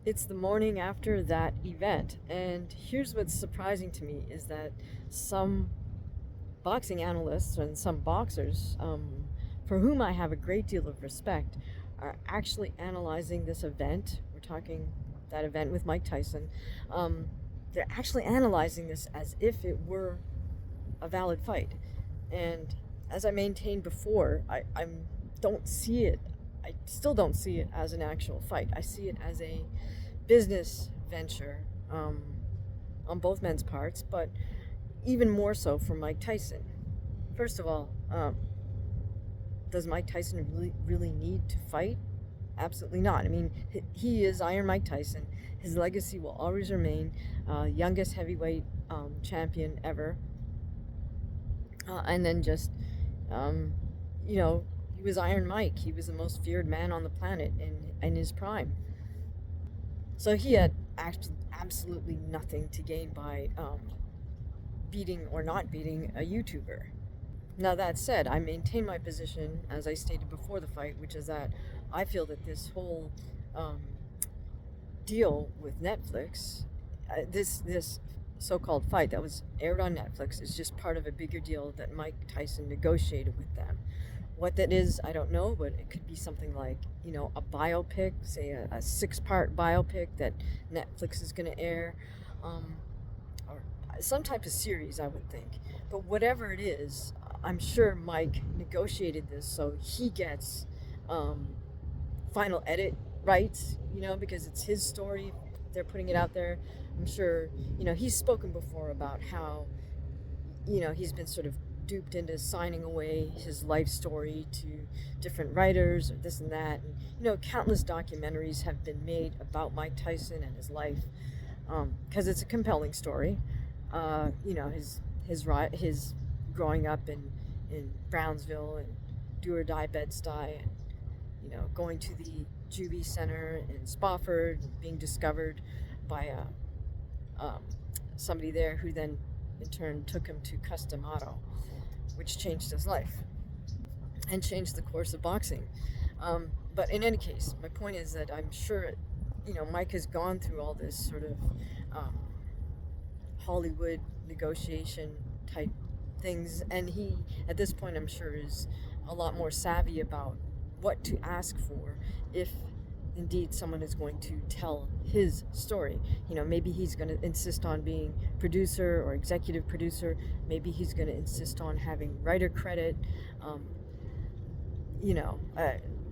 It's the morning after that event, and here's what's surprising to me is that some boxing analysts and some boxers, for whom I have a great deal of respect, are actually analyzing this event. We're talking that event with Mike Tyson. They're actually analyzing this as if it were a valid fight. And as I maintained before, I don't see it. I still don't see it as an actual fight. I see it as a business venture on both men's parts, but even more so for Mike Tyson. First of all, does Mike Tyson really need to fight? Absolutely not. I mean, he is Iron Mike Tyson. His legacy will always remain youngest heavyweight champion ever. And then just, he was Iron Mike. He was the most feared man on the planet in his prime. So he had absolutely nothing to gain by beating or not beating a YouTuber. Now, that said, I maintain my position, as I stated before the fight, which is that I feel that this whole deal with Netflix, this so-called fight that was aired on Netflix, is just part of a bigger deal that Mike Tyson negotiated with them. What that is, I don't know, but it could be something like, a biopic, say a 6-part biopic that Netflix is going to air, or some type of series, I would think. But whatever it is, I'm sure Mike negotiated this so he gets final edit rights, because it's his story. They're putting it out there. I'm sure, he's spoken before about how, he's been sort of duped into signing away his life story to different writers or this and that. And, countless documentaries have been made about Mike Tyson and his life because it's a compelling story. His growing up in Brownsville and do or die Bed-Stuy, and going to the juvie center in Spofford, being discovered by somebody there who then in turn took him to Customato, which changed his life and changed the course of boxing. But in any case, my point is that I'm sure Mike has gone through all this sort of Hollywood negotiation type things, and he at this point I'm sure is a lot more savvy about what to ask for if indeed someone is going to tell his story. Maybe he's going to insist on being producer or executive producer. Maybe he's going to insist on having writer credit,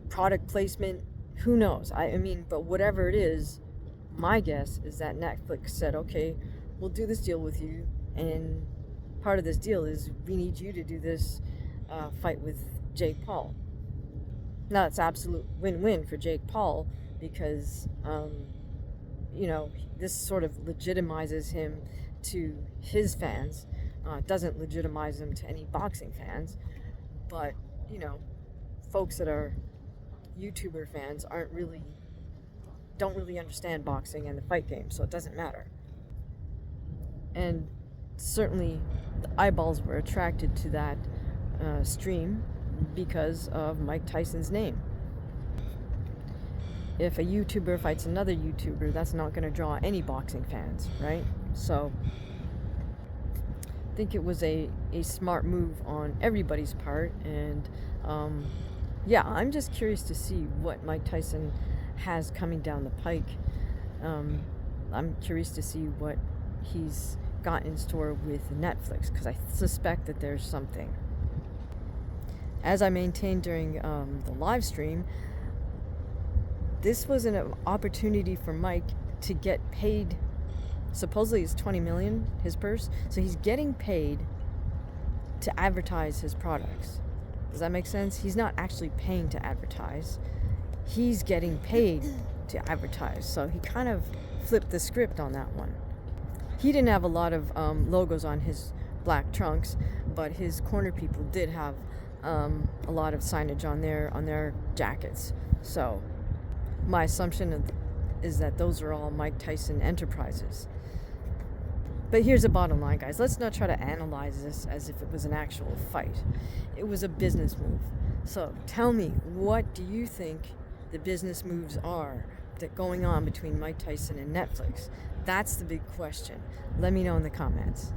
product placement. Who knows? I mean, but whatever it is, my guess is that Netflix said, okay, we'll do this deal with you, and part of this deal is we need you to do this fight with Jake Paul. Now, it's absolute win-win for Jake Paul because, this sort of legitimizes him to his fans. Doesn't legitimize him to any boxing fans. But, folks that are YouTuber fans don't really understand boxing and the fight game, so it doesn't matter. And certainly the eyeballs were attracted to that stream because of Mike Tyson's name. If a YouTuber fights another YouTuber, that's not going to draw any boxing fans, right? So I think it was a smart move on everybody's part, and I'm just curious to see what Mike Tyson has coming down the pike. I'm curious to see what he's got in store with Netflix, because I suspect that there's something. As I maintained during the live stream, this was an opportunity for Mike to get paid. Supposedly it's $20 million, his purse. So he's getting paid to advertise his products. Does that make sense? He's not actually paying to advertise. He's getting paid to advertise. So he kind of flipped the script on that one. He didn't have a lot of logos on his black trunks, but his corner people did have a lot of signage on their jackets. So my assumption is that those are all Mike Tyson enterprises. But here's the bottom line, guys. Let's not try to analyze this as if it was an actual fight. It was a business move. So tell me, what do you think the business moves are going on between Mike Tyson and Netflix? That's the big question. Let me know in the comments.